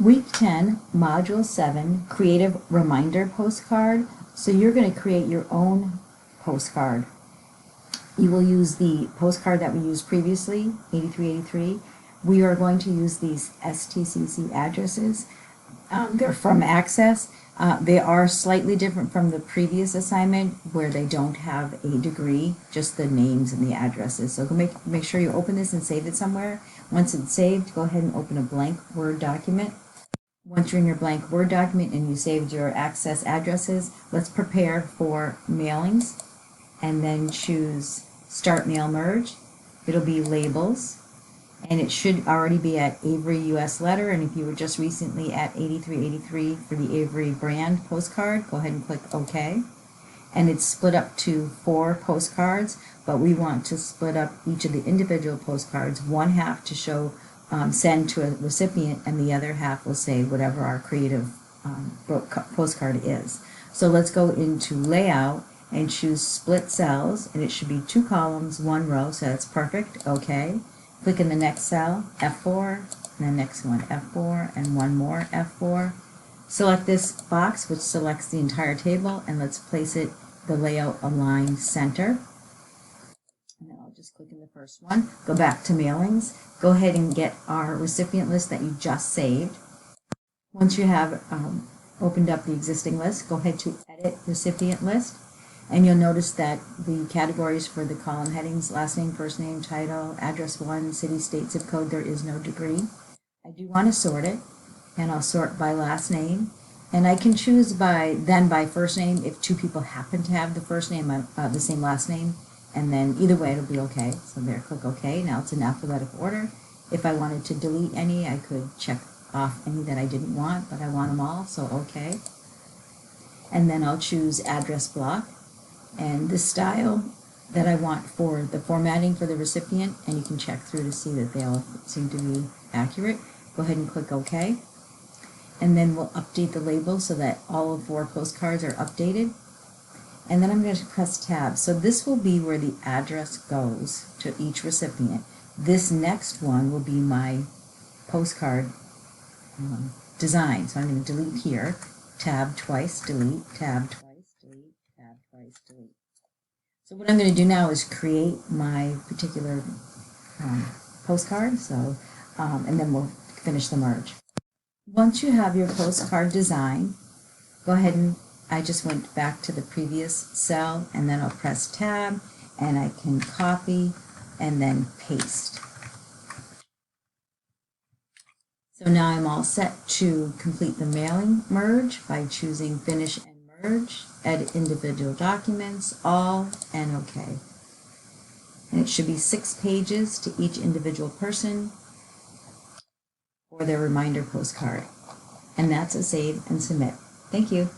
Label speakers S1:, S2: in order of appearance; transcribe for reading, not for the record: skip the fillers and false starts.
S1: Week 10, Module 7, Creative Reminder Postcard. So you're going to create your own postcard. You will use the postcard that we used previously, 8383. We are going to use these STCC addresses. They're from Access. They are slightly different from the previous assignment where they don't have a degree, just the names and the addresses. So go make sure you open this and save it somewhere. Once it's saved, go ahead and open a blank Word document. Once you're in your blank Word document and you saved your Access addresses, let's prepare for mailings and then choose Start Mail Merge. It'll be Labels, and it should already be at Avery US Letter, and if you were just recently at 8383 for the Avery brand postcard, go ahead and click OK. And it's split up to 4 postcards, but we want to split up each of the individual postcards, one half to show send to a recipient, and the other half will say whatever our creative postcard is. So let's go into Layout and choose Split Cells, and it should be 2 columns, 1 row, so that's perfect. OK. Click in the next cell, F4, and the next one, F4, and one more, F4. Select this box, which selects the entire table, and let's place it, the layout aligned center. And then I'll just click in the first one. Go back to Mailings. Go ahead and get our recipient list that you just saved. Once you have opened up the existing list, go ahead to Edit Recipient List. And you'll notice that the categories for the column headings, last name, first name, title, address 1, city, state, zip code, there is no degree. I do want to sort it, and I'll sort by last name. And I can choose by first name if 2 people happen to have the first name, the same last name, and then either way it'll be okay. So there, click OK. Now it's in alphabetical order. If I wanted to delete any, I could check off any that I didn't want, but I want them all, so OK. And then I'll choose address block. And the style that I want for the formatting for the recipient, and you can check through to see that they all seem to be accurate. Go ahead and click OK. And then we'll update the label so that all 4 postcards are updated. And then I'm going to press Tab. So this will be where the address goes to each recipient. This next one will be my postcard design. So I'm going to delete here. Tab twice, delete, tab twice. Tab twice, delete. So what I'm going to do now is create my particular postcard. So, and then we'll finish the merge. Once you have your postcard design, go ahead and I just went back to the previous cell, and then I'll press Tab, and I can copy and then paste. So now I'm all set to complete the mailing merge by choosing Finish and Merge, Edit Individual Documents, All, and OK. And it should be 6 pages to each individual person for their reminder postcard. And that's a save and submit. Thank you.